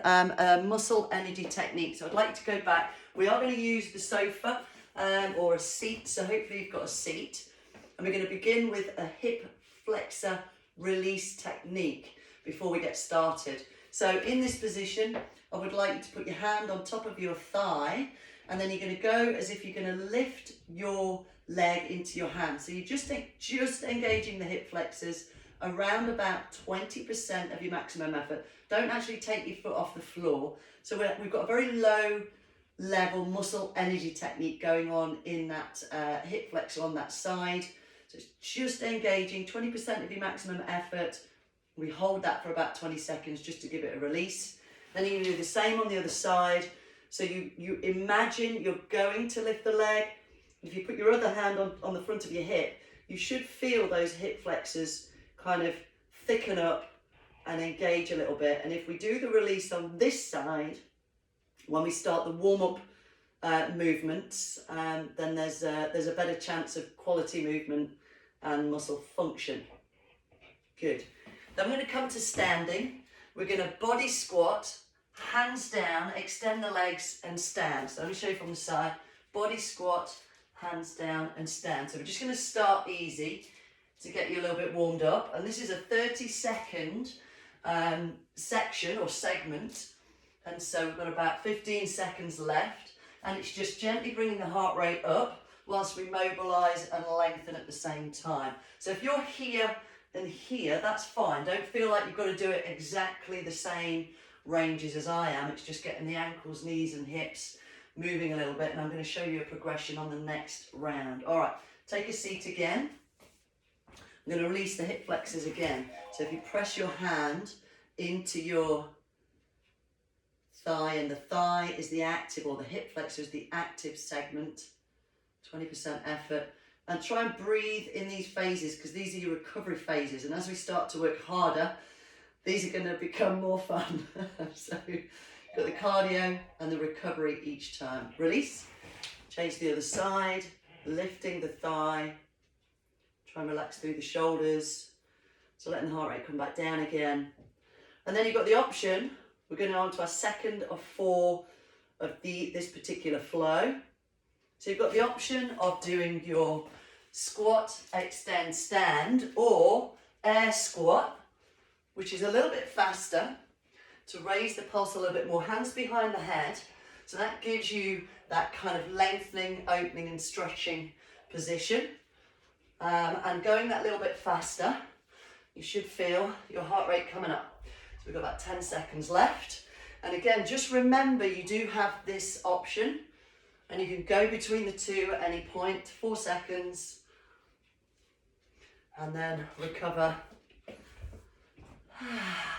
a muscle energy technique. So I'd like to go back. We are going to use the sofa or a seat. So hopefully you've got a seat. And we're going to begin with a hip flexor release technique before we get started. So in this position, I would like you to put your hand on top of your thigh, and then you're going to go as if you're going to lift your leg into your hand. So you're just engaging the hip flexors around about 20% of your maximum effort. Don't actually take your foot off the floor. So we've got a very low level muscle energy technique going on in that hip flexor on that side. So it's just engaging 20% of your maximum effort. We hold that for about 20 seconds just to give it a release. Then you're going to do the same on the other side. So you imagine you're going to lift the leg. If you put your other hand on the front of your hip, you should feel those hip flexors kind of thicken up and engage a little bit. And if we do the release on this side, when we start the warm-up movements, then there's a better chance of quality movement and muscle function. Good. Then we're going to come to standing. We're going to body squat, hands down, extend the legs and stand. So let me show you from the side. Body squat, hands down and stand. So we're just going to start easy to get you a little bit warmed up. And this is a 30-second section or segment. And so we've got about 15 seconds left. And it's just gently bringing the heart rate up whilst we mobilise and lengthen at the same time. So if you're here and here, that's fine. Don't feel like you've got to do it exactly the same ranges as I am. It's just getting the ankles, knees and hips moving a little bit, and I'm going to show you a progression on the next round. All right, take a seat again. I'm going to release the hip flexors again. So if you press your hand into your thigh, and the thigh is the active, or the hip flexor is the active segment, 20% effort. And try and breathe in these phases, because these are your recovery phases. And as we start to work harder, these are going to become more fun. So you've got the cardio and the recovery each time. Release, change to the other side, lifting the thigh. Try and relax through the shoulders. So letting the heart rate come back down again. And then you've got the option, we're going on to our second of 4 of this particular flow. So you've got the option of doing your squat, extend, stand, or air squat, which is a little bit faster to raise the pulse a little bit more, hands behind the head. So that gives you that kind of lengthening, opening and stretching position. And going that little bit faster, you should feel your heart rate coming up. So we've got about 10 seconds left. And again, just remember you do have this option, and you can go between the two at any point, 4 seconds, and then recover.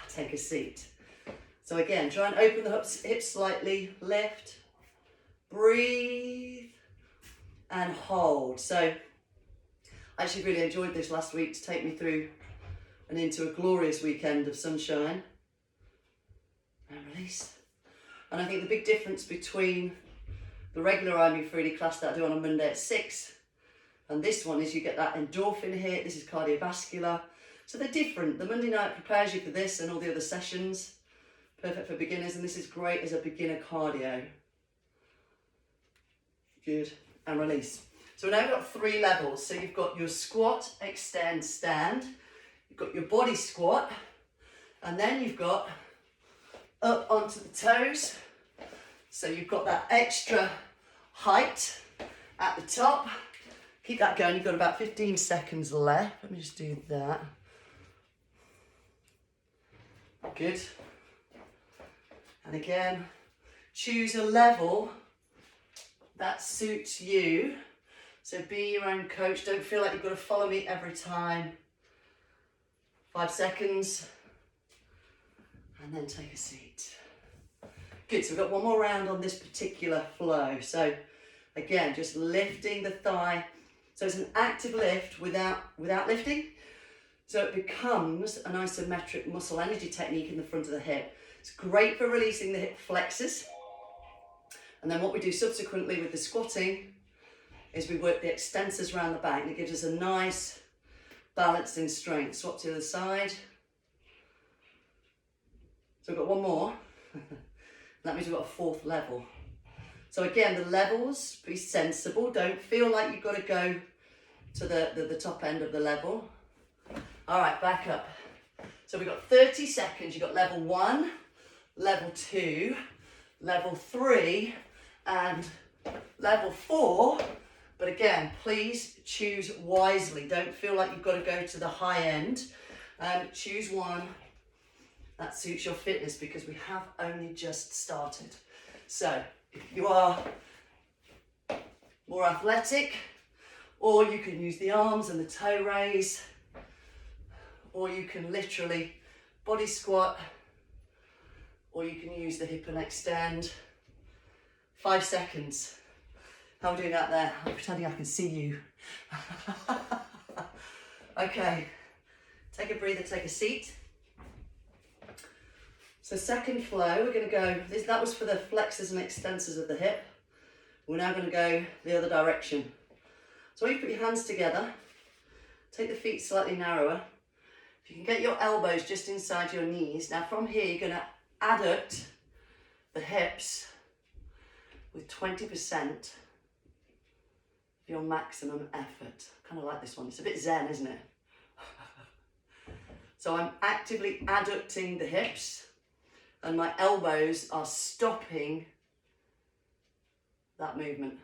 Take a seat. So again, try and open the hips slightly, lift, breathe, and hold. So I actually really enjoyed this last week to take me through and into a glorious weekend of sunshine. And release. And I think the big difference between the regular iMoveFreely class that I do on a Monday at 6 and this one is you get that endorphin hit. This is cardiovascular. So they're different. The Monday night prepares you for this and all the other sessions. Perfect for beginners, and this is great as a beginner cardio. Good. And release. So we've now got 3 levels. So you've got your squat, extend, stand. You've got your body squat. And then you've got up onto the toes. So you've got that extra height at the top. Keep that going. You've got about 15 seconds left. Let me just do that. Good. And again, choose a level that suits you. So be your own coach. Don't feel like you've got to follow me every time. 5 seconds. And then take a seat. Good, so we've got one more round on this particular flow. So again, just lifting the thigh. So it's an active lift without lifting. So it becomes an isometric muscle energy technique in the front of the hip. It's great for releasing the hip flexors. And then what we do subsequently with the squatting is we work the extensors around the back, and it gives us a nice balancing strength. Swap to the other side. So we've got one more. That means we've got a fourth level. So again, the levels, be sensible. Don't feel like you've got to go to the top end of the level. All right, back up. So we've got 30 seconds. You've got level 1, level 2, level 3, and level 4. But again, please choose wisely. Don't feel like you've got to go to the high end. Choose one that suits your fitness, because we have only just started. So if you are more athletic, or you can use the arms and the toe raise, or you can literally body squat, or you can use the hip and extend. 5 seconds. How are we doing that there? I'm pretending I can see you. Okay, take a breather, take a seat. So second flow, we're going to go, that was for the flexors and extensors of the hip. We're now going to go the other direction. So you put your hands together, take the feet slightly narrower. If you can get your elbows just inside your knees. Now from here, you're going to adduct the hips with 20% your maximum effort. Kind of like this one. It's a bit zen, isn't it? So I'm actively adducting the hips, and my elbows are stopping that movement.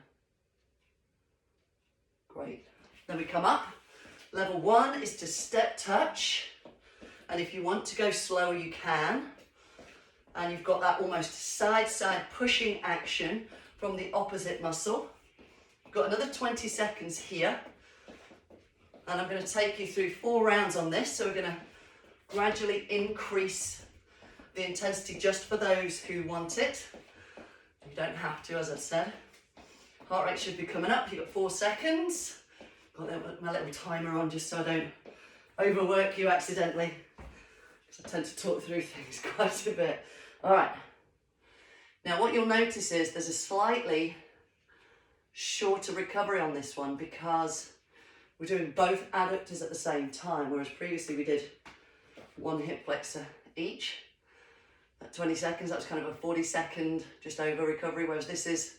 Great. Then we come up. Level 1 is to step touch, and if you want to go slower, you can. And you've got that almost side-side pushing action from the opposite muscle. Got another 20 seconds here, and I'm going to take you through 4 rounds on this. So we're going to gradually increase the intensity just for those who want it. You don't have to, as I've said. Heart rate should be coming up. You've got 4 seconds. Got my little timer on just so I don't overwork you accidentally, because I tend to talk through things quite a bit. All right. Now what you'll notice is there's a slightly shorter recovery on this one, because we're doing both adductors at the same time, whereas previously we did 1 hip flexor each at 20 seconds. That was kind of a 40-second just over recovery, whereas this is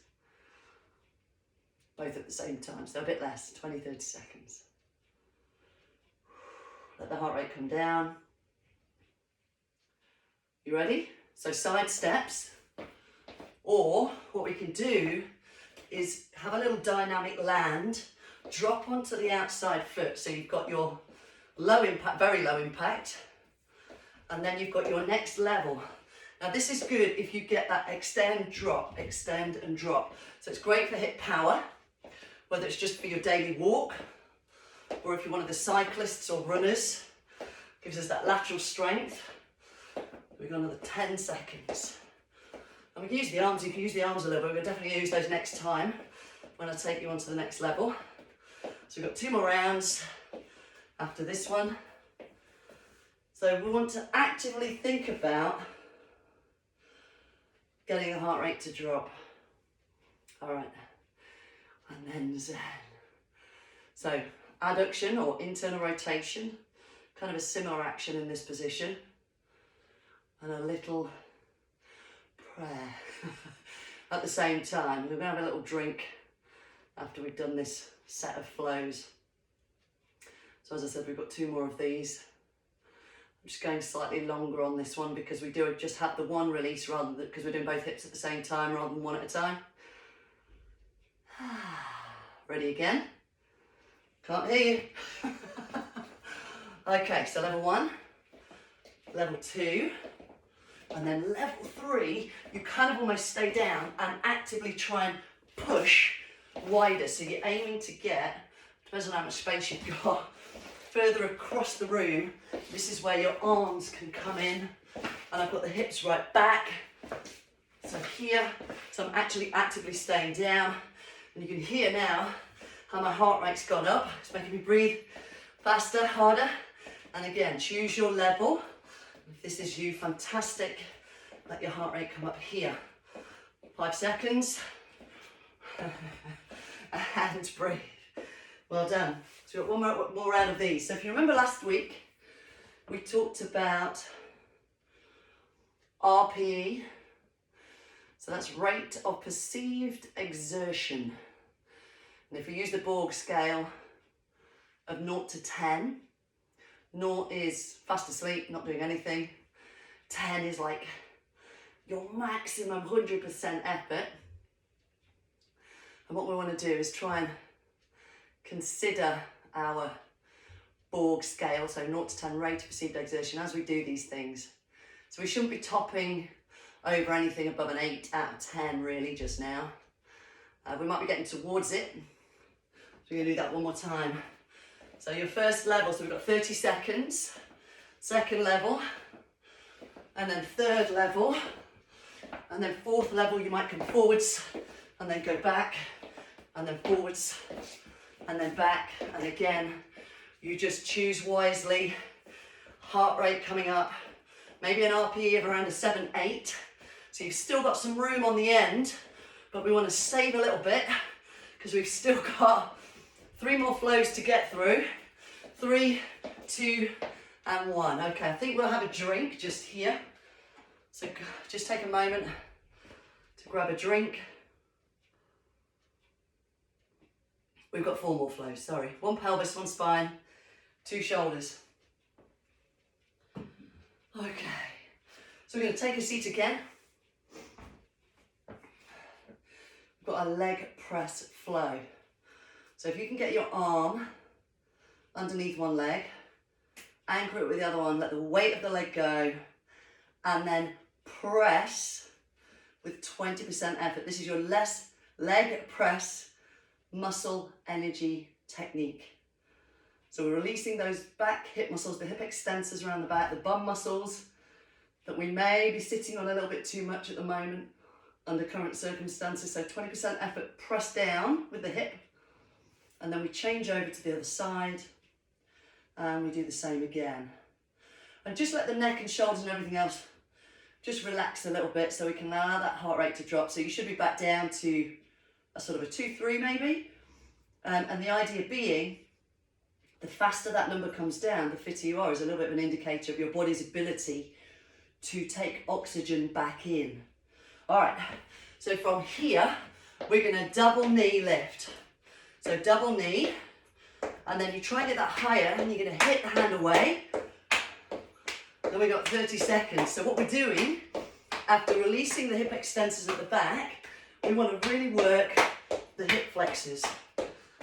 both at the same time, so a bit less, 20-30 seconds. Let the heart rate come down. You ready? So side steps, or what we can do is have a little dynamic land, drop onto the outside foot. So you've got your low impact, very low impact, and then you've got your next level. Now this is good if you get that extend and drop. So it's great for hip power, whether it's just for your daily walk, or if you're one of the cyclists or runners, gives us that lateral strength. We've got another 10 seconds. And we can use the arms, you can use the arms a little bit, we'll definitely use those next time when I take you on to the next level. So we've got 2 more rounds after this one. So we want to actively think about getting the heart rate to drop. All right, and then zen. So adduction or internal rotation, kind of a similar action in this position, and a little prayer at the same time. We're going to have a little drink after we've done this set of flows. So as I said, we've got 2 more of these. I'm just going slightly longer on this one because we do just have the one release rather than, because we're doing both hips at the same time rather than one at a time. Ready again? Can't hear you. Okay, so level 1, level 2, and then level 3, you kind of almost stay down and actively try and push wider. So you're aiming to get, depends on how much space you've got, further across the room. This is where your arms can come in, and I've got the hips right back. So here, so I'm actually actively staying down, and you can hear now how my heart rate's gone up. It's making me breathe faster, harder. And again, choose your level. If this is you, fantastic. Let your heart rate come up here. 5 seconds. And breathe. Well done. So we've got one more round of these. So if you remember last week, we talked about RPE So that's rate of perceived exertion. And if we use the Borg scale of 0 to 10, 0 is fast asleep, not doing anything. 10 is like your maximum 100% effort. And what we want to do is try and consider our Borg scale, so 0 to 10 rate of perceived exertion as we do these things. So we shouldn't be topping over anything above an 8 out of 10 really just now. We might be getting towards it. So we're going to do that one more time. So your first level, so we've got 30 seconds, second level, and then third level, and then fourth level you might come forwards and then go back, and then forwards, and then back, and again, you just choose wisely, heart rate coming up, maybe an RPE of around a 7, 8, so you've still got some room on the end, but we want to save a little bit, because we've still got 3 more flows to get through. 3, 2, and 1. Okay, I think we'll have a drink just here. So just take a moment to grab a drink. We've got 4 more flows, sorry. 1 pelvis, 1 spine, 2 shoulders. Okay, so we're going to take a seat again. We've got a leg press flow. So if you can get your arm underneath one leg, anchor it with the other one, let the weight of the leg go, and then press with 20% effort. This is your leg press muscle energy technique. So we're releasing those back hip muscles, the hip extensors around the back, the bum muscles that we may be sitting on a little bit too much at the moment under current circumstances. So 20% effort, press down with the hip, and then we change over to the other side, and we do the same again. And just let the neck and shoulders and everything else just relax a little bit so we can allow that heart rate to drop. So you should be back down to a sort of a 2, 3 maybe. And the idea being, the faster that number comes down, the fitter you are, is a little bit of an indicator of your body's ability to take oxygen back in. All right, so from here, we're gonna double knee lift. So double knee, and then you try and get that higher, and you're gonna hit the hand away. Then we got 30 seconds. So what we're doing, after releasing the hip extensors at the back, we want to really work the hip flexors.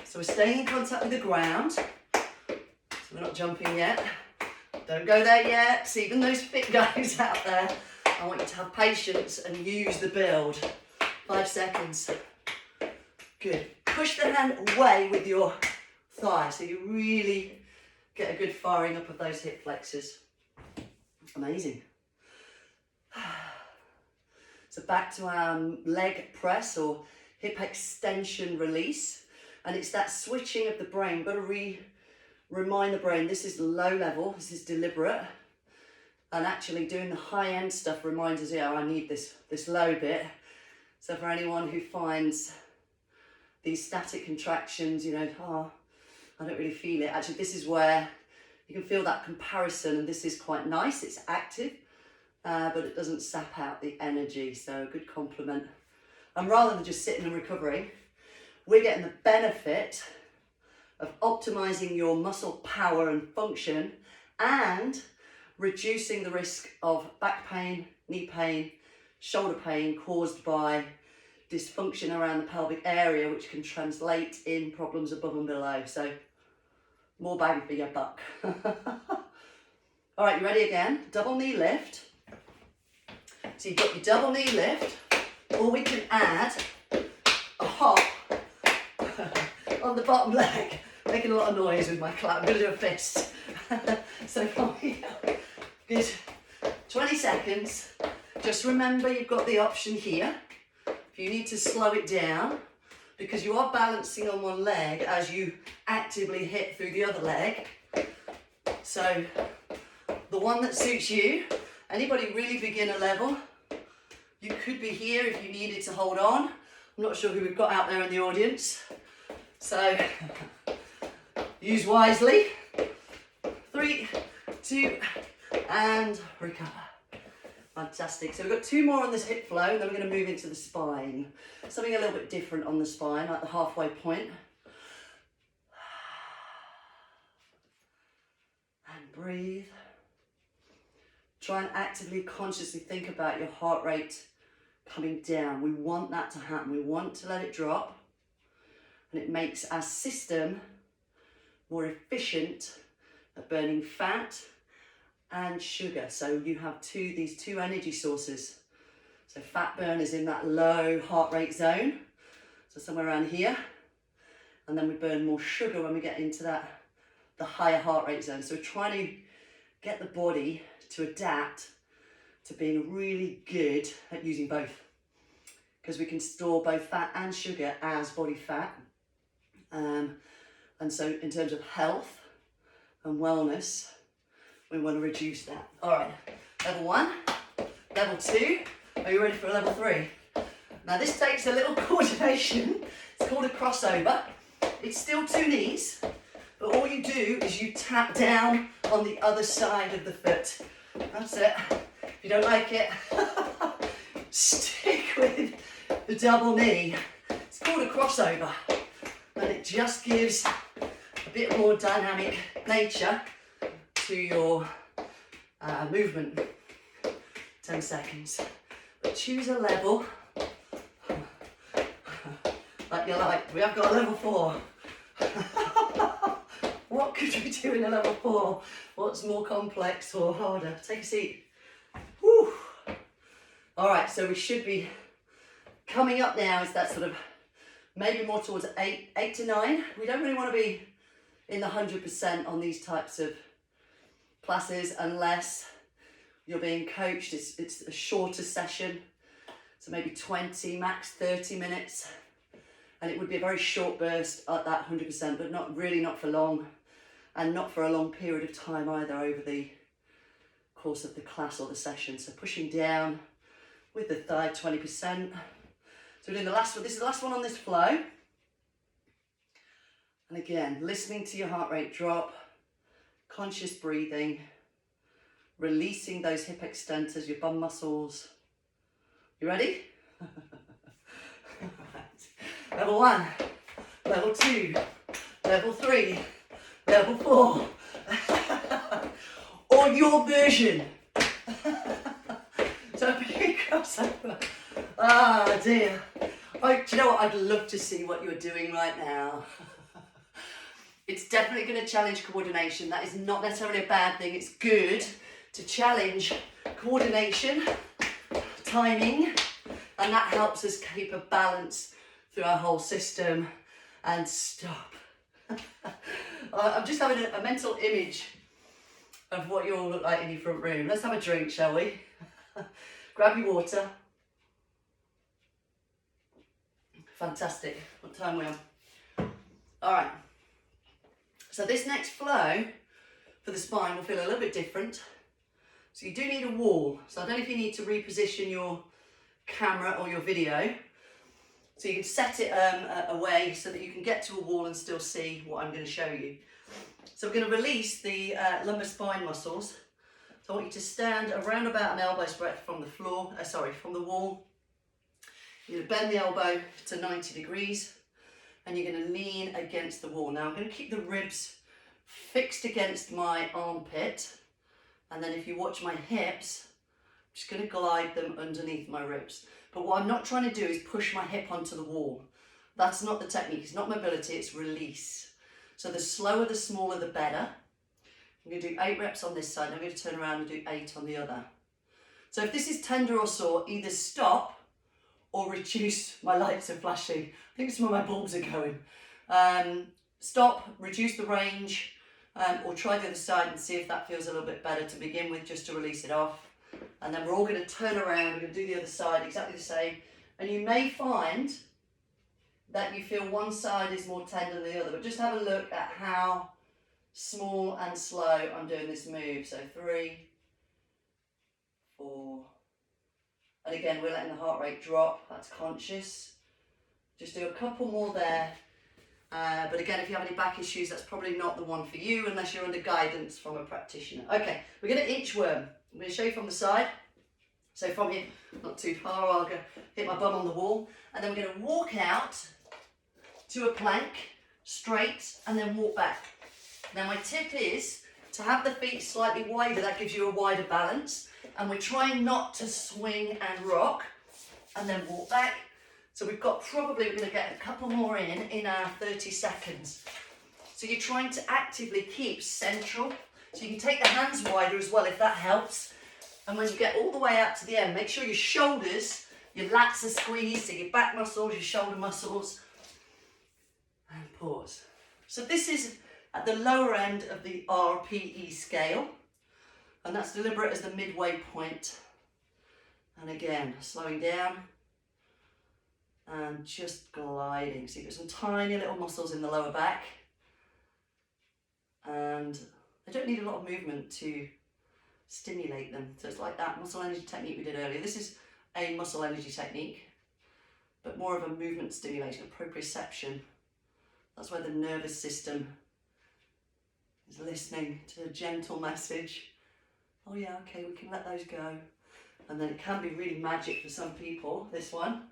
So we're staying in contact with the ground. So we're not jumping yet. Don't go there yet. See, even those fit guys out there, I want you to have patience and use the build. 5 seconds. Good. Push the hand away with your thigh so you really get a good firing up of those hip flexors. Amazing. So back to our leg press or hip extension release, and it's that switching of the brain. Got to remind the brain this is low level, this is deliberate, and actually doing the high end stuff reminds us, yeah, I need this low bit. So for anyone who finds these static contractions, you know, oh, I don't really feel it. Actually, this is where you can feel that comparison, and this is quite nice. It's active, but it doesn't sap out the energy, so a good compliment. And rather than just sitting and recovering, we're getting the benefit of optimizing your muscle power and function and reducing the risk of back pain, knee pain, shoulder pain caused by dysfunction around the pelvic area, which can translate in problems above and below. So more bang for your buck. All right, you ready again? Double knee lift. So you've got your double knee lift, or we can add a hop on the bottom leg. Making a lot of noise with my clap. I'm going to do a fist. So from here, good. 20 seconds. Just remember you've got the option here. If you need to slow it down, because you are balancing on one leg as you actively hit through the other leg. So the one that suits you, anybody really beginner level, you could be here if you needed to hold on. I'm not sure who we've got out there in the audience. So use wisely. 3, 2, and recover. Fantastic. So we've got 2 more on this hip flow, and then we're going to move into the spine. Something a little bit different on the spine, like the halfway point. And breathe. Try and actively, consciously think about your heart rate coming down. We want that to happen. We want to let it drop. And it makes our system more efficient at burning fat and sugar. So you have these two energy sources. So fat burn is in that low heart rate zone, so somewhere around here, and then we burn more sugar when we get into the higher heart rate zone. So we're trying to get the body to adapt to being really good at using both, because we can store both fat and sugar as body fat. And so in terms of health and wellness, we want to reduce that. All right, level 1, level 2. Are you ready for level 3? Now this takes a little coordination. It's called a crossover. It's still 2 knees, but all you do is you tap down on the other side of the foot. That's it. If you don't like it, stick with the double knee. It's called a crossover, and it just gives a bit more dynamic nature to your movement. 10 seconds. But choose a level like you like. We have got a level 4. What could we do in a level 4? What's more complex or harder? Take a seat. Whew. All right, so we should be coming up now. Is that sort of maybe more towards 8 to 9? We don't really want to be in the 100% on these types of classes unless you're being coached. It's a shorter session, so maybe 20, max 30 minutes. And it would be a very short burst at that 100%, but not for long, and not for a long period of time either over the course of the class or the session. So pushing down with the thigh 20%. So we're doing the last one. This is the last one on this flow. And again, listening to your heart rate drop, conscious breathing, releasing those hip extensors, your bum muscles. You ready? Level 1, level 2, level 3, level 4, or your version. So a big crossover. Ah dear. Oh, do you know what? I'd love to see what you're doing right now. It's definitely going to challenge coordination. That is not necessarily a bad thing. It's good to challenge coordination, timing, and that helps us keep a balance through our whole system. And stop. I'm just having a mental image of what you all look like in your front room. Let's have a drink, shall we? Grab your water. Fantastic. What time are we on? All right. So this next flow for the spine will feel a little bit different. So you do need a wall. So I don't know if you need to reposition your camera or your video. So you can set it away so that you can get to a wall and still see what I'm going to show you. So we're going to release the lumbar spine muscles. So I want you to stand around about an elbow's breadth from the floor, from the wall. You're going to bend the elbow to 90 degrees and you're going to lean against the wall. Now I'm going to keep the ribs fixed against my armpit, and then if you watch my hips, I'm just going to glide them underneath my ribs. But what I'm not trying to do is push my hip onto the wall. That's not the technique. It's not mobility, it's release. So the slower, the smaller, the better. I'm going to do 8 reps on this side, and I'm going to turn around and do 8 on the other. So if this is tender or sore, either stop or reduce. My lights are flashing. I think some of my bulbs are going. Stop, reduce the range, or try the other side and see if that feels a little bit better to begin with, just to release it off. And then we're all going to turn around, we're going to do the other side exactly the same. And you may find that you feel one side is more tender than the other, but just have a look at how small and slow I'm doing this move. So 3, 4, and again we're letting the heart rate drop, that's conscious. Just do a couple more there. But again, if you have any back issues, that's probably not the one for you unless you're under guidance from a practitioner. Okay, we're going to inchworm. I'm going to show you from the side. So from here, not too far, I'll go hit my bum on the wall, and then we're going to walk out to a plank, straight, and then walk back. Now my tip is to have the feet slightly wider, that gives you a wider balance, and we're trying not to swing and rock, and then walk back. So we're going to get a couple more in our 30 seconds. So you're trying to actively keep central, so you can take the hands wider as well if that helps. And when you get all the way out to the end, make sure your shoulders, your lats are squeezed, so your back muscles, your shoulder muscles, and pause. So this is at the lower end of the RPE scale, and that's deliberate as the midway point. And again, slowing down and just gliding. So you've got some tiny little muscles in the lower back, and they don't need a lot of movement to stimulate them. So it's like that muscle energy technique we did earlier. This is a muscle energy technique, but more of a movement stimulation, a proprioception. That's where the nervous system is listening to a gentle message. Oh yeah, okay, we can let those go. And then it can be really magic for some people, this one,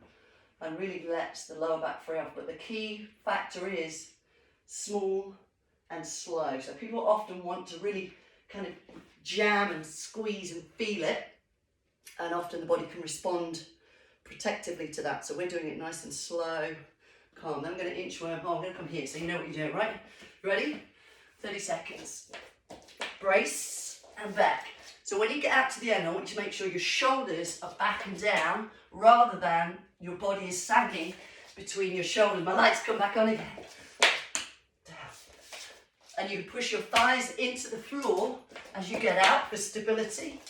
and really lets the lower back free off. But the key factor is small and slow. So people often want to really kind of jam and squeeze and feel it, and often the body can respond protectively to that. So we're doing it nice and slow, calm. Then I'm going to inchworm. Oh, I'm going to come here so you know what you're doing, right? Ready? 30 seconds. Brace and back. So when you get out to the end, I want you to make sure your shoulders are back and down rather than your body is sagging between your shoulders. My lights come back on again. Down. And you push your thighs into the floor as you get out for stability.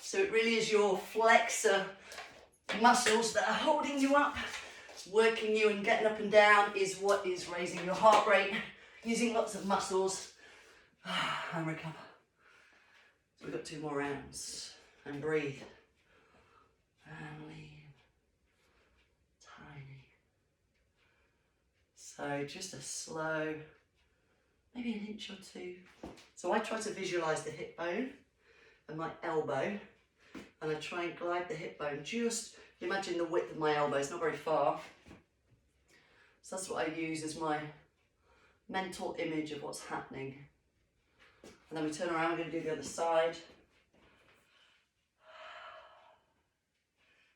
So it really is your flexor muscles that are holding you up, working you, and getting up and down is what is raising your heart rate, using lots of muscles, and recover. So we've got 2 more rounds, and breathe, and lean, tiny. So just a slow, maybe an inch or 2. So I try to visualize the hip bone and my elbow, and I try and glide the hip bone. Just imagine the width of my elbow, it's not very far. So that's what I use as my mental image of what's happening. And then we turn around, we're going to do the other side.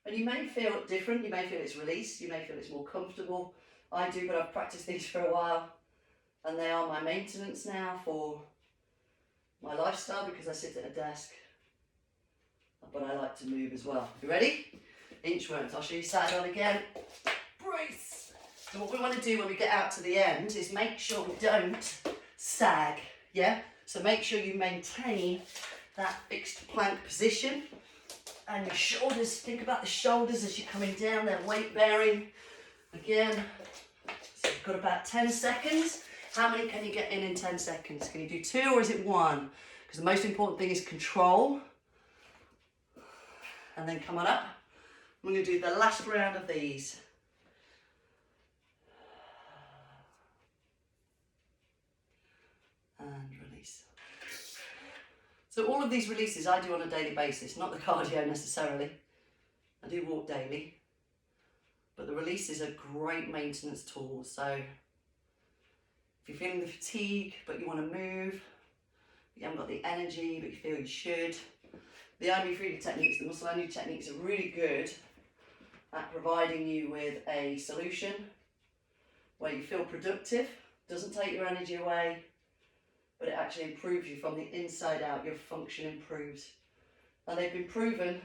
And you may feel it different, you may feel it's released, you may feel it's more comfortable. I do, but I've practiced these for a while. And they are my maintenance now for my lifestyle, because I sit at a desk. But I like to move as well. You ready? Inchworms. I'll show you side on again. Brace. So what we want to do when we get out to the end is make sure we don't sag. Yeah? So make sure you maintain that fixed plank position. And your shoulders, think about the shoulders as you're coming down, they're weight bearing. Again, so you've got about 10 seconds. How many can you get in 10 seconds? Can you do 2 or is it 1? Because the most important thing is control. And then come on up. We're going to do the last round of these. And release. So all of these releases I do on a daily basis, not the cardio necessarily. I do walk daily. But the releases are great maintenance tools. So if you're feeling the fatigue, but you want to move, you haven't got the energy, but you feel you should, the iMoveFreely techniques, the muscle energy techniques are really good at providing you with a solution where you feel productive, doesn't take your energy away, but it actually improves you from the inside out. Your function improves. And they've been proven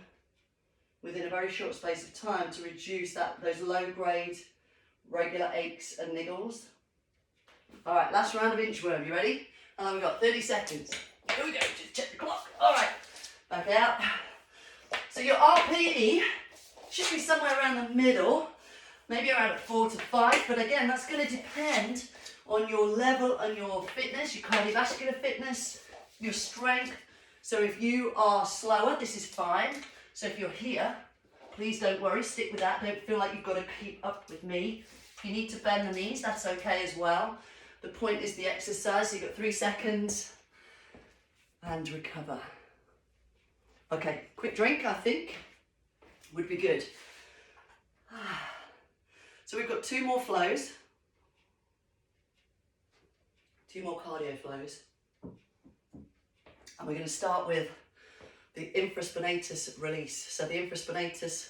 within a very short space of time to reduce those low-grade regular aches and niggles. All right, last round of inchworm. You ready? And then we've got 30 seconds. Here we go. Just check the clock. All right. Back out. So your RPE should be somewhere around the middle, maybe around 4 to 5, but again, that's going to depend on your level and your fitness, your cardiovascular fitness, your strength. So if you are slower, this is fine. So if you're here, please don't worry, stick with that. Don't feel like you've got to keep up with me. If you need to bend the knees, that's okay as well. The point is the exercise. So you've got 3 seconds and recover. Okay, quick drink, I think. would be good. So we've got 2 more flows, 2 more cardio flows. And we're going to start with the infraspinatus release. So the infraspinatus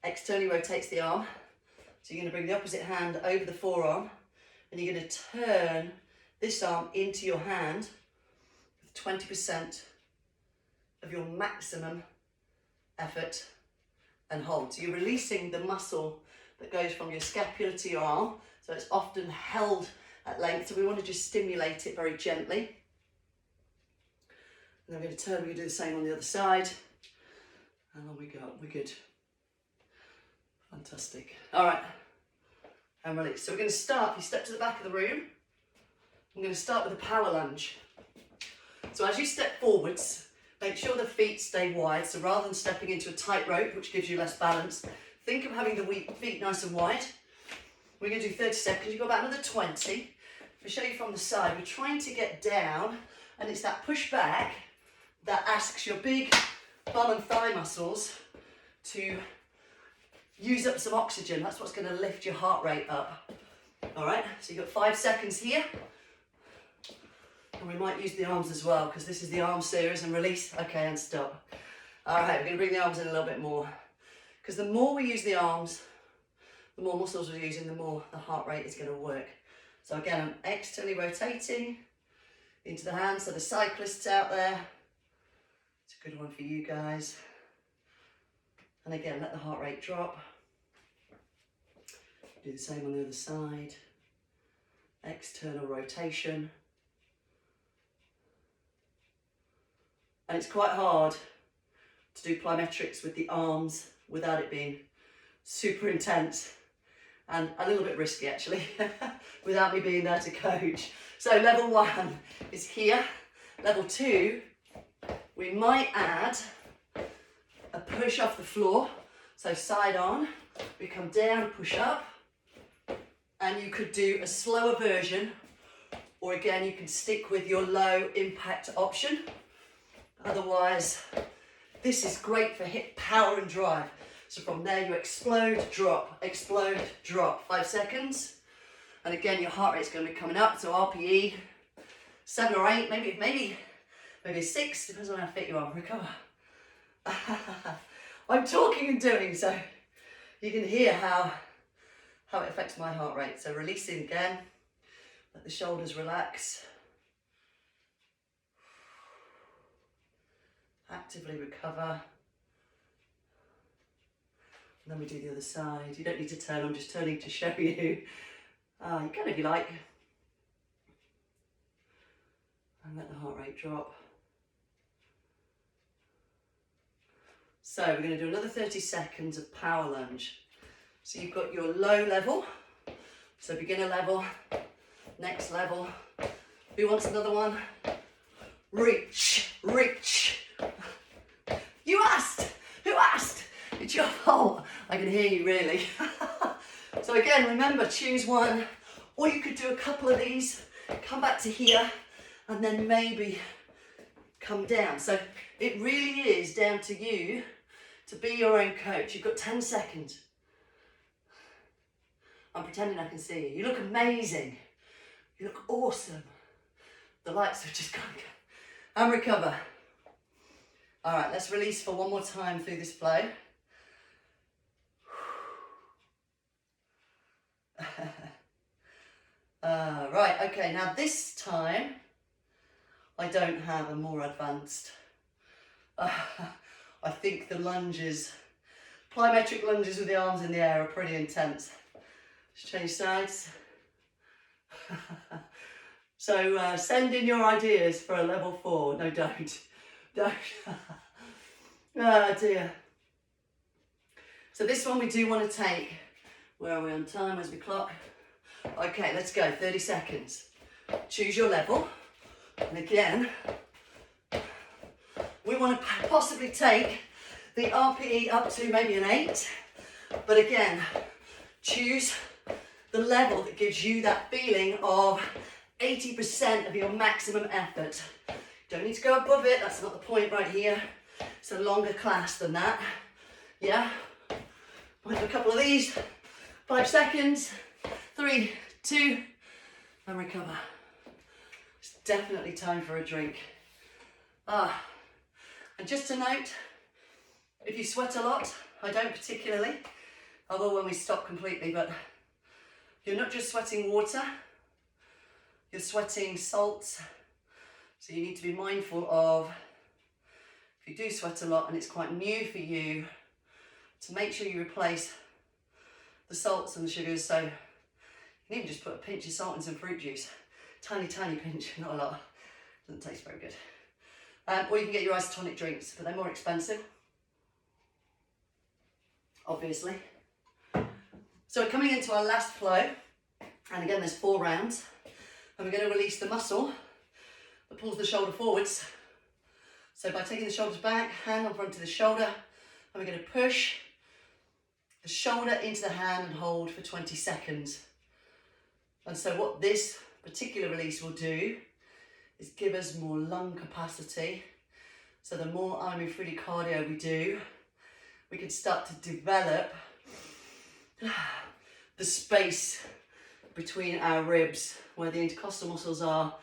externally rotates the arm. So you're going to bring the opposite hand over the forearm and you're going to turn this arm into your hand with 20% of your maximum effort and hold. So you're releasing the muscle that goes from your scapula to your arm. So it's often held at length. So we want to just stimulate it very gently. And then we're going to turn, we're going to do the same on the other side. And on we go, we're good. Fantastic. All right, and release. So we're going to start, if you step to the back of the room, I'm going to start with a power lunge. So as you step forwards, make sure the feet stay wide. So rather than stepping into a tightrope, which gives you less balance, think of having the feet nice and wide. We're going to do 30 seconds. You've got about another 20. If I show you from the side, we're trying to get down, and it's that push back that asks your big bum and thigh muscles to use up some oxygen. That's what's going to lift your heart rate up. All right, so you've got 5 seconds here. And we might use the arms as well, because this is the arm series, and release. Okay, and stop. All right, we're going to bring the arms in a little bit more. Because the more we use the arms, the more muscles we're using, the more the heart rate is going to work. So again, I'm externally rotating into the hands. So the cyclists out there, it's a good one for you guys. And again, let the heart rate drop. Do the same on the other side. External rotation. And it's quite hard to do plyometrics with the arms without it being super intense and a little bit risky actually, without me being there to coach. So level 1 is here. Level 2, we might add a push off the floor. So side on, we come down, push up, and you could do a slower version, or again, you can stick with your low impact option. Otherwise, this is great for hip power and drive. So from there you explode, drop, 5 seconds. And again, your heart rate's going to be coming up. So RPE, 7 or 8, maybe 6, depends on how fit you are. Recover. I'm talking and doing, so you can hear how it affects my heart rate. So releasing again, let the shoulders relax. Actively recover. And then we do the other side. You don't need to turn, I'm just turning to show you. You can if you like. And let the heart rate drop. So we're going to do another 30 seconds of power lunge. So you've got your low level, so beginner level, next level. Who wants another one? Reach, reach. You asked, who asked? It's your fault. I can hear you really. So again, remember, choose one, or you could do a couple of these, come back to here, and then maybe come down. So it really is down to you to be your own coach. You've got 10 seconds. I'm pretending I can see you. You look amazing. You look awesome. The lights have just gone. And recover. All right, let's release for one more time through this flow. Right, okay, now this time I don't have a more advanced. I think the lunges, plyometric lunges with the arms in the air are pretty intense. Let's change sides. So send in your ideas for a level 4. No, don't. Don't. Oh dear. So this one we do want to take. Where are we on time? Where's my clock? Okay, let's go. 30 seconds. Choose your level. And again, we want to possibly take the RPE up to maybe an 8. But again, choose the level that gives you that feeling of 80% of your maximum effort. Don't need to go above it, that's not the point right here. It's a longer class than that. Yeah? Might do a couple of these. 5 seconds. 3, 2, and recover. It's definitely time for a drink. And just to note, if you sweat a lot, I don't particularly, although when we stop completely, but you're not just sweating water, you're sweating salts. So you need to be mindful of, if you do sweat a lot and it's quite new for you, to make sure you replace the salts and the sugars. So you can even just put a pinch of salt in some fruit juice. Tiny, tiny pinch, not a lot. Doesn't taste very good. Or you can get your isotonic drinks, but they're more expensive, obviously. So we're coming into our last flow, and again there's 4 rounds, and we're going to release the muscle that pulls the shoulder forwards. So by taking the shoulders back, hand on front of the shoulder, and we're going to push the shoulder into the hand and hold for 20 seconds. And so what this particular release will do is give us more lung capacity. So the more iMoveFreely cardio we do, we can start to develop the space between our ribs where the intercostal muscles are.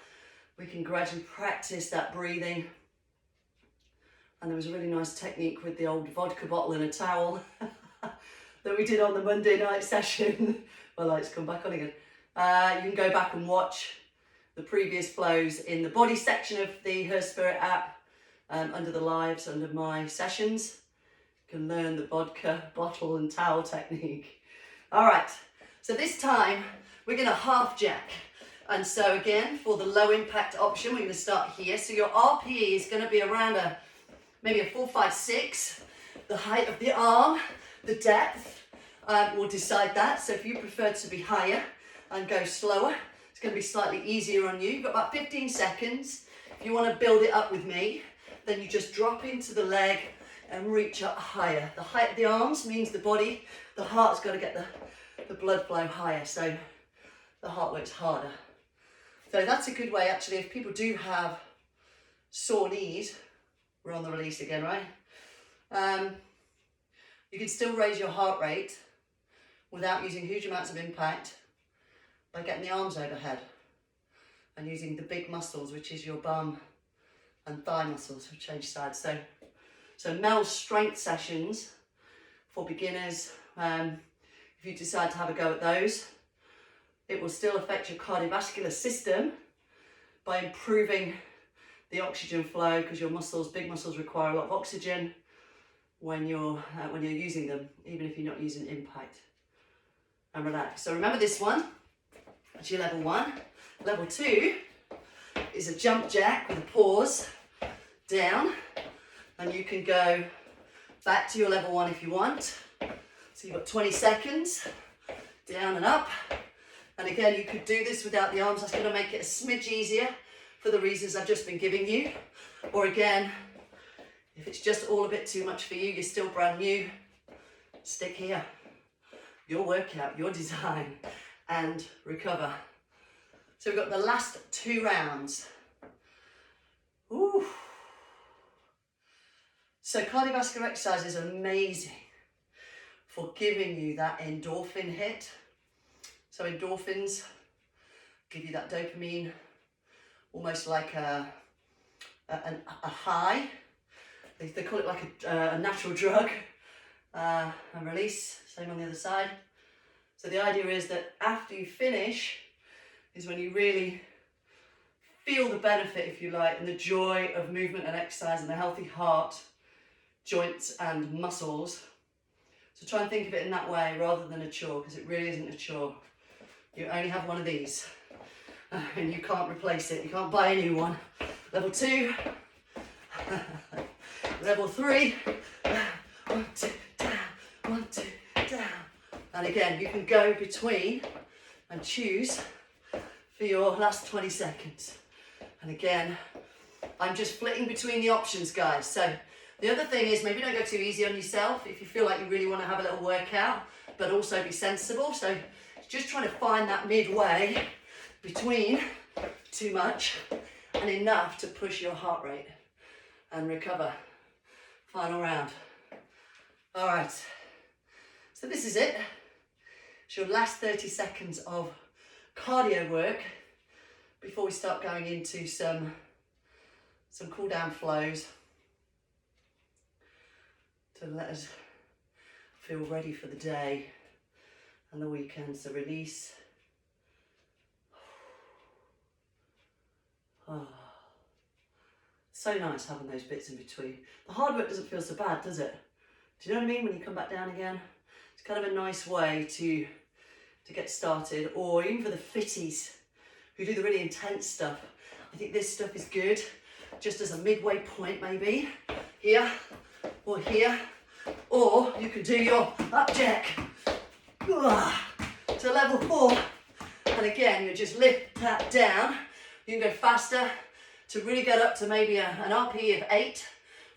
We can gradually practice that breathing. And there was a really nice technique with the old vodka bottle and a towel that we did on the Monday night session. My light's come back on again. You can go back and watch the previous flows in the body section of the HERSPIRIT app, under the lives, under my sessions. You can learn the vodka bottle and towel technique. All right, so this time we're going to half jack. And so again, for the low impact option, we're going to start here. So your RPE is going to be around maybe a 4, 5, 6. The height of the arm, the depth will decide that. So if you prefer to be higher and go slower, it's going to be slightly easier on you. You've got about 15 seconds. If you want to build it up with me, then you just drop into the leg and reach up higher. The height of the arms means the body, the heart's got to get the blood flow higher, so the heart works harder. So that's a good way, actually, if people do have sore knees, we're on the release again, right? You can still raise your heart rate without using huge amounts of impact by getting the arms overhead and using the big muscles, which is your bum and thigh muscles. We'll change sides. So Mel's strength sessions for beginners, if you decide to have a go at those, it will still affect your cardiovascular system by improving the oxygen flow, because your muscles, big muscles, require a lot of oxygen when you're using them, even if you're not using impact. And relax. So remember this one, that's your level 1. Level 2 is a jump jack with a pause down, and you can go back to your level 1 if you want. So you've got 20 seconds, down and up. And again, you could do this without the arms. That's going to make it a smidge easier for the reasons I've just been giving you. Or again, if it's just all a bit too much for you, you're still brand new, stick here. Your workout, your design, and recover. So we've got the last 2 rounds. Ooh. So cardiovascular exercise is amazing for giving you that endorphin hit. So endorphins give you that dopamine, almost like a high. They call it like a natural drug. And release, same on the other side. So the idea is that after you finish is when you really feel the benefit, if you like, and the joy of movement and exercise and a healthy heart, joints and muscles. So try and think of it in that way rather than a chore, because it really isn't a chore. You only have one of these and you can't replace it. You can't buy a new one. Level 2, level 3, 1, 2, down, 1, 2, down. And again, you can go between and choose for your last 20 seconds. And again, I'm just flitting between the options, guys. So the other thing is, maybe don't go too easy on yourself if you feel like you really want to have a little workout, but also be sensible. So just trying to find that midway between too much and enough to push your heart rate and recover. Final round. All right, so this is it. It's your last 30 seconds of cardio work before we start going into some cool down flows to let us feel ready for the day and the weekend. So release. Oh. So nice having those bits in between. The hard work doesn't feel so bad, does it? Do you know what I mean? When you come back down again, it's kind of a nice way to get started, or even for the fitties who do the really intense stuff. I think this stuff is good, just as a midway point maybe, here, or here, or you can do your up jack to level 4, and again, you just lift that down. You can go faster to really get up to maybe an RPE of 8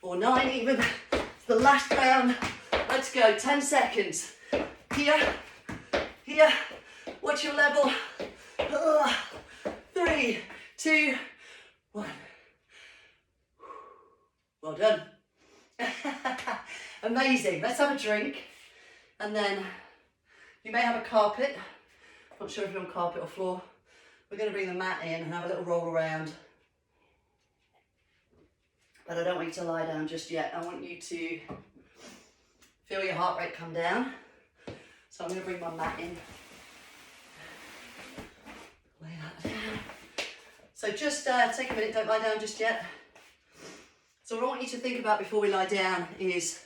or 9 even. The last round, let's go, 10 seconds. Here, here, watch your level. 3, 2, 1. Well done. Amazing. Let's have a drink. And then you may have a carpet. Not sure if you're on carpet or floor. We're going to bring the mat in and have a little roll around. But I don't want you to lie down just yet. I want you to feel your heart rate come down. So I'm going to bring my mat in. Lay that down. So just take a minute, don't lie down just yet. So what I want you to think about before we lie down is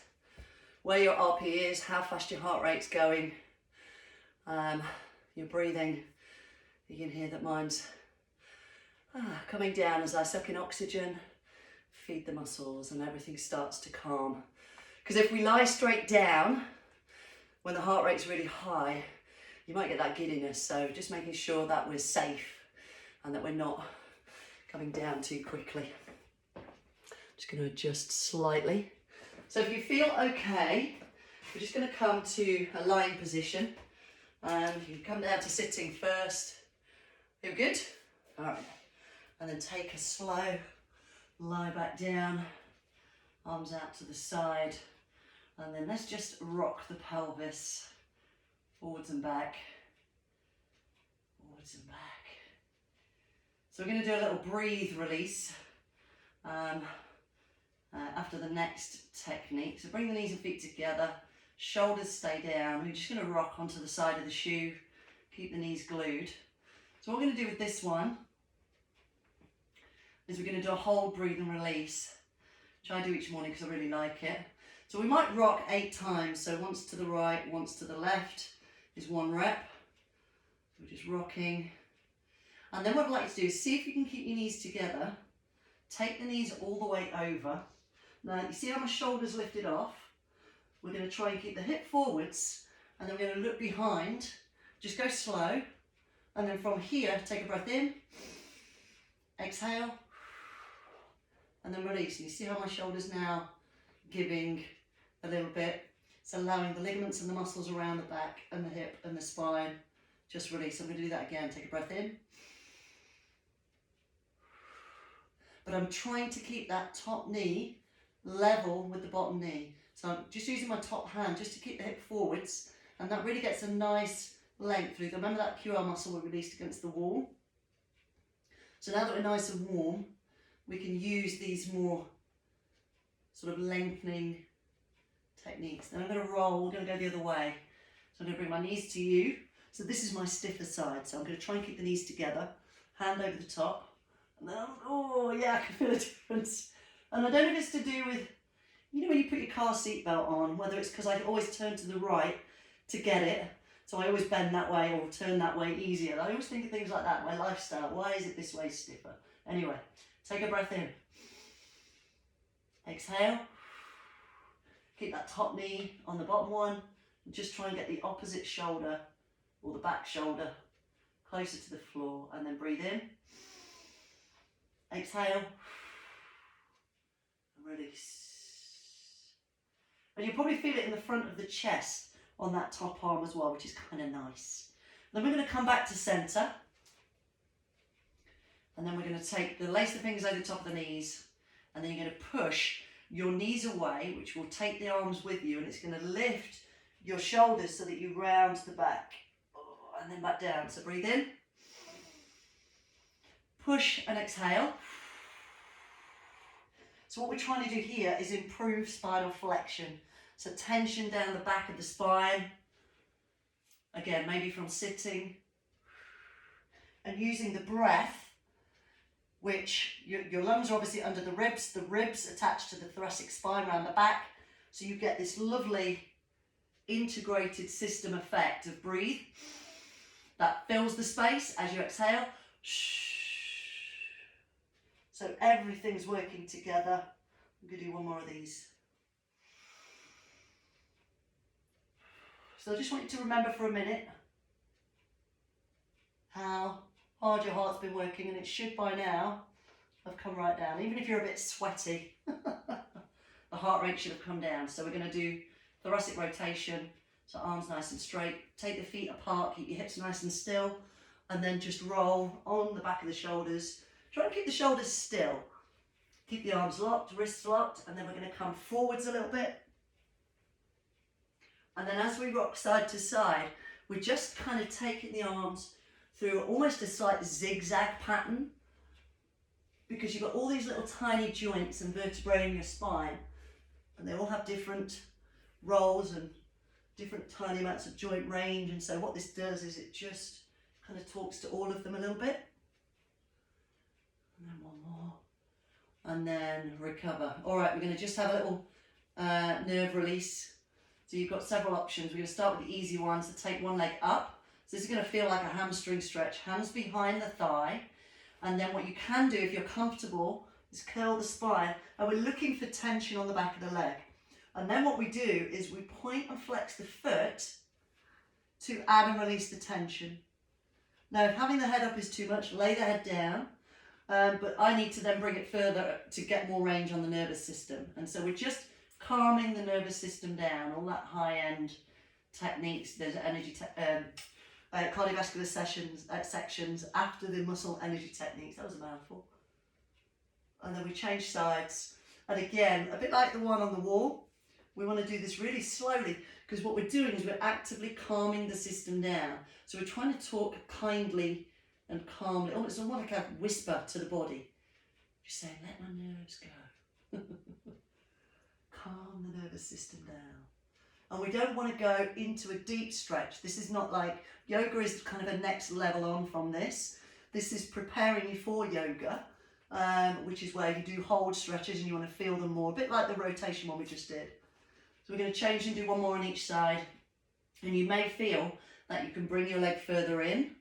where your RP is, how fast your heart rate's going, your breathing. You can hear that mine's coming down as I suck in oxygen, feed the muscles, and everything starts to calm. Because if we lie straight down, when the heart rate's really high, you might get that giddiness. So just making sure that we're safe and that we're not coming down too quickly. Just going to adjust slightly. So if you feel okay, we're just going to come to a lying position. And you can come down to sitting first. Feel good? All right. And then take a slow lie back down, arms out to the side. And then let's just rock the pelvis forwards and back, forwards and back. So we're going to do a little breathe release after the next technique. So bring the knees and feet together, shoulders stay down. We're just going to rock onto the side of the shoe, keep the knees glued. So what we're going to do with this one is we're going to do a hold, breathe and release, which I do each morning because I really like it. So we might rock 8 times. So once to the right, once to the left is 1 rep. So we're just rocking. And then what I'd like you to do is see if you can keep your knees together. Take the knees all the way over. Now you see how my shoulders lifted off? We're going to try and keep the hip forwards, and then we're going to look behind. Just go slow. And then from here, take a breath in. Exhale. And then release. And you see how my shoulders now giving a little bit. It's allowing the ligaments and the muscles around the back and the hip and the spine. Just release. I'm going to do that again. Take a breath in. But I'm trying to keep that top knee level with the bottom knee. So I'm just using my top hand just to keep the hip forwards, and that really gets a nice length through. Remember that QR muscle we released against the wall? So now that we're nice and warm, we can use these more sort of lengthening techniques. Then I'm going to roll, we're going to go the other way. So I'm going to bring my knees to you. So this is my stiffer side. So I'm going to try and keep the knees together, hand over the top. And then, oh yeah, I can feel a difference. And I don't know if it's to do with, you know, when you put your car seat belt on, whether it's because I always turn to the right to get it, so I always bend that way or turn that way easier. I always think of things like that, my lifestyle. Why is it this way stiffer? Anyway, take a breath in. Exhale. Keep that top knee on the bottom one. And just try and get the opposite shoulder or the back shoulder closer to the floor, and then breathe in. Exhale. And release. And you'll probably feel it in the front of the chest on that top arm as well, which is kind of nice. Then we're going to come back to centre. And then we're going to lace the fingers over the top of the knees. And then you're going to push your knees away, which will take the arms with you, and it's going to lift your shoulders so that you round the back. And then back down. So breathe in. Push and exhale. So what we're trying to do here is improve spinal flexion. So tension down the back of the spine. Again, maybe from sitting. And using the breath, which your lungs are obviously under the ribs attached to the thoracic spine around the back. So you get this lovely integrated system effect of breathe. That fills the space as you exhale. So everything's working together. I'm going to do one more of these. So I just want you to remember for a minute how hard your heart's been working, and it should by now have come right down. Even if you're a bit sweaty, the heart rate should have come down. So we're going to do thoracic rotation, so arms nice and straight. Take the feet apart, keep your hips nice and still, and then just roll on the back of the shoulders. Try and keep the shoulders still. Keep the arms locked, wrists locked, and then we're going to come forwards a little bit. And then as we rock side to side, we're just kind of taking the arms through almost a slight zigzag pattern, because you've got all these little tiny joints and vertebrae in your spine, and they all have different roles and different tiny amounts of joint range. And so what this does is it just kind of talks to all of them a little bit. And then one more, and then recover. All right, we're going to just have a little nerve release. So you've got several options. We're going to start with the easy ones. So take one leg up. So this is going to feel like a hamstring stretch. Hands behind the thigh. And then what you can do, if you're comfortable, is curl the spine. And we're looking for tension on the back of the leg. And then what we do is we point and flex the foot to add and release the tension. Now, if having the head up is too much, lay the head down. But I need to then bring it further to get more range on the nervous system. And so we're just calming the nervous system down, all that high-end techniques. There's energy, cardiovascular sections after the muscle energy techniques. That was a mouthful. And then we change sides. And again, a bit like the one on the wall, we want to do this really slowly, because what we're doing is we're actively calming the system down. So we're trying to talk kindly and calmly, almost like a whisper to the body. Just saying, let my nerves go. Calm the nervous system down. And we don't want to go into a deep stretch. This is not like, yoga is kind of a next level on from this. This is preparing you for yoga, which is where you do hold stretches and you want to feel them more, a bit like the rotation one we just did. So we're going to change and do one more on each side. And you may feel that you can bring your leg further in.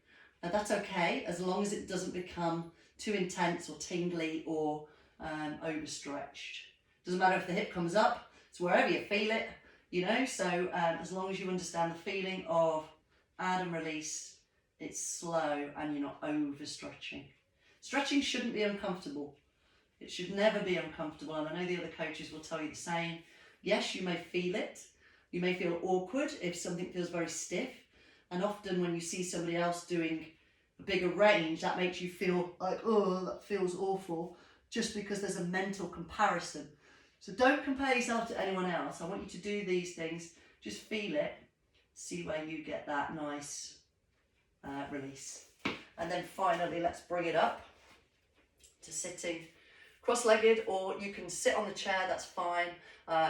Now that's okay, as long as it doesn't become too intense or tingly or overstretched. Doesn't matter if the hip comes up, it's wherever you feel it, you know, so as long as you understand the feeling of add and release, it's slow and you're not overstretching. Stretching shouldn't be uncomfortable. It should never be uncomfortable, and I know the other coaches will tell you the same. Yes, you may feel it. You may feel awkward if something feels very stiff, and often when you see somebody else doing a bigger range, that makes you feel like, oh, that feels awful, just because there's a mental comparison. So don't compare yourself to anyone else. I want you to do these things, just feel it, see where you get that nice release. And then finally, let's bring it up to sitting cross-legged, or you can sit on the chair, that's fine,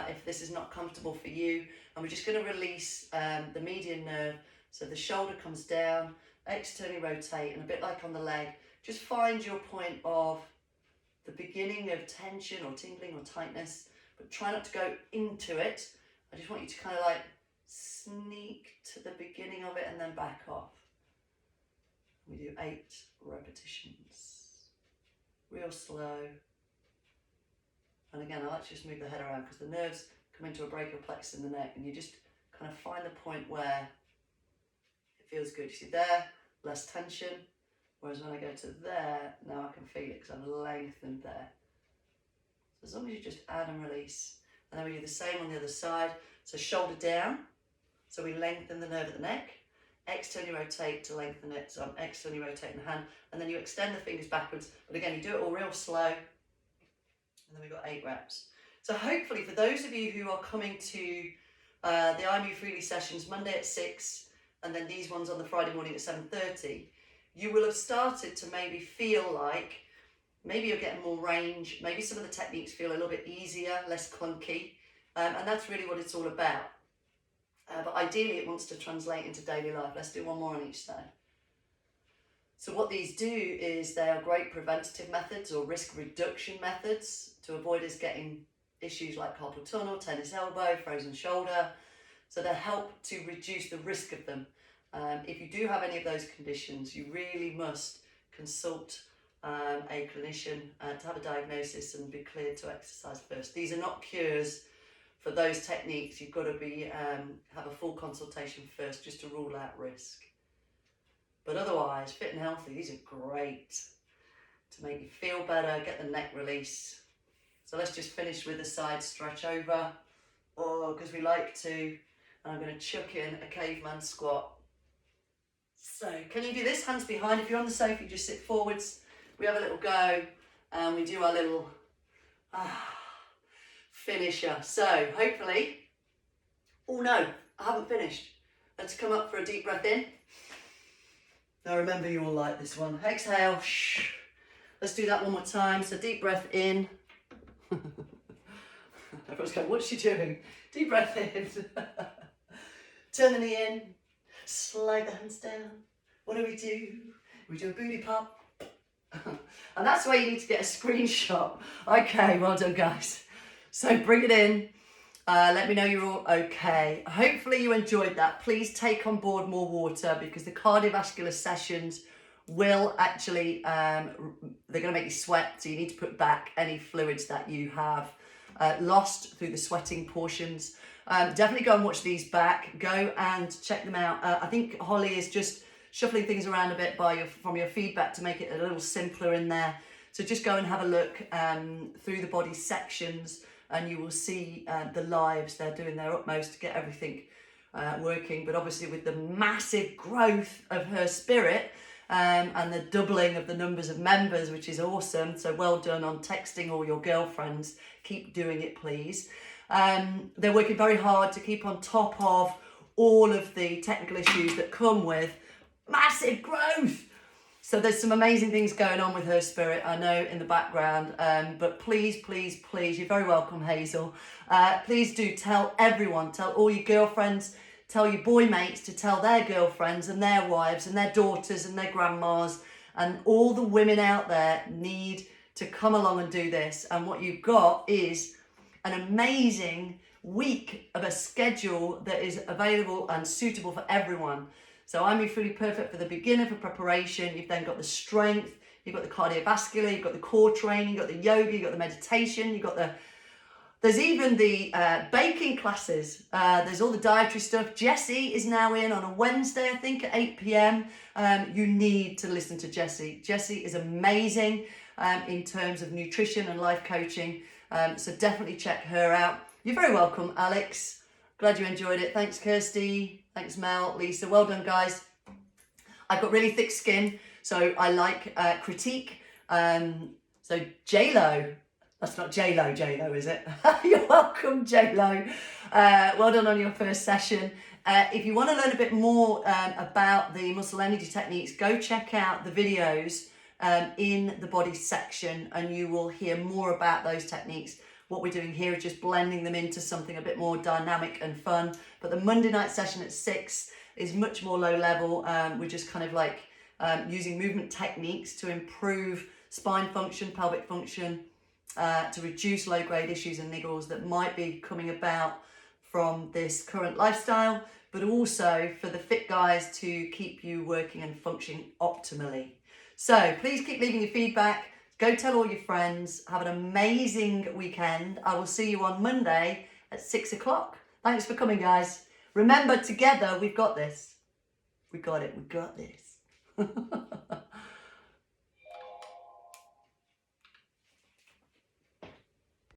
if this is not comfortable for you. And we're just going to release the median nerve, so the shoulder comes down, externally rotate, and a bit like on the leg, just find your point of the beginning of tension or tingling or tightness, but try not to go into it. I just want you to kind of like sneak to the beginning of it and then back off. We do 8 repetitions, real slow. And again, I like to just move the head around because the nerves come into a brachial plexus in the neck, and you just kind of find the point where it feels good. You see there, less tension. Whereas when I go to there, now I can feel it because I've lengthened there. So as long as you just add and release. And then we do the same on the other side. So shoulder down. So we lengthen the nerve at the neck. Externally rotate to lengthen it. So I'm externally rotating the hand. And then you extend the fingers backwards. But again, you do it all real slow. And then we've got 8 reps. So hopefully for those of you who are coming to the iMoveFreely sessions Monday at 6 and then these ones on the Friday morning at 7:30, you will have started to maybe feel like maybe you're getting more range, maybe some of the techniques feel a little bit easier, less clunky, and that's really what it's all about. But ideally it wants to translate into daily life. Let's do one more on each side. So what these do is they are great preventative methods or risk reduction methods to avoid us getting issues like carpal tunnel, tennis elbow, frozen shoulder. So they help to reduce the risk of them. If you do have any of those conditions, you really must consult a clinician to have a diagnosis and be cleared to exercise first. These are not cures for those techniques. You've got to be have a full consultation first just to rule out risk. But otherwise, fit and healthy, these are great to make you feel better, get the neck release. So let's just finish with a side stretch over, because we like to. And I'm going to chuck in a caveman squat. So can you do this? Hands behind. If you're on the sofa, you just sit forwards. We have a little go and we do our little finisher. So hopefully, oh no, I haven't finished. Let's come up for a deep breath in. Now remember, you all like this one. Exhale. Shh. Let's do that one more time. So deep breath in. Everyone's going, what's she doing? Deep breath in. Turn the knee in. Slide the hands down. What do? We do a booty pop. And that's where you need to get a screenshot. Okay, well done, guys. So bring it in. Let me know you're all okay. Hopefully you enjoyed that. Please take on board more water, because the cardiovascular sessions will actually, they're going to make you sweat. So you need to put back any fluids that you have lost through the sweating portions. Definitely go and watch these back. Go and check them out. I think Holly is just shuffling things around a bit from your feedback to make it a little simpler in there. So just go and have a look through the body sections, and you will see the lives. They're doing their utmost to get everything working. But obviously with the massive growth of HERSPIRIT and the doubling of the numbers of members, which is awesome. So well done on texting all your girlfriends. Keep doing it, please. They're working very hard to keep on top of all of the technical issues that come with massive growth. So there's some amazing things going on with HERSPIRIT, I know, in the background. But please, please, please, you're very welcome, Hazel. Please do tell everyone, tell all your girlfriends, tell your boy mates to tell their girlfriends and their wives and their daughters and their grandmas, and all the women out there need to come along and do this. And what you've got is an amazing week of a schedule that is available and suitable for everyone. So iMoveFreely perfect for the beginner, for preparation. You've then got the strength, you've got the cardiovascular, you've got the core training, you've got the yoga, you've got the meditation, you've got there's even the baking classes. There's all the dietary stuff. Jessie is now in on a Wednesday, I think, at 8 p.m. You need to listen to Jessie. Jessie is amazing in terms of nutrition and life coaching. So definitely check her out. You're very welcome, Alex. Glad you enjoyed it. Thanks, Kirsty. Thanks, Mel, Lisa. Well done, guys. I've got really thick skin, so I like critique. So J-Lo. That's not J-Lo, is it? You're welcome, J-Lo. Well done on your first session. If you want to learn a bit more about the muscle energy techniques, go check out the videos in the body section, and you will hear more about those techniques. What we're doing here is just blending them into something a bit more dynamic and fun. But the Monday night session at 6 is much more low level. We're just kind of like using movement techniques to improve spine function, pelvic function, to reduce low-grade issues and niggles that might be coming about from this current lifestyle, but also for the fit guys to keep you working and functioning optimally. So please keep leaving your feedback. Go tell all your friends. Have an amazing weekend. I will see you on Monday at 6 o'clock. Thanks for coming, guys. Remember, together, we've got this. We got it. We got this.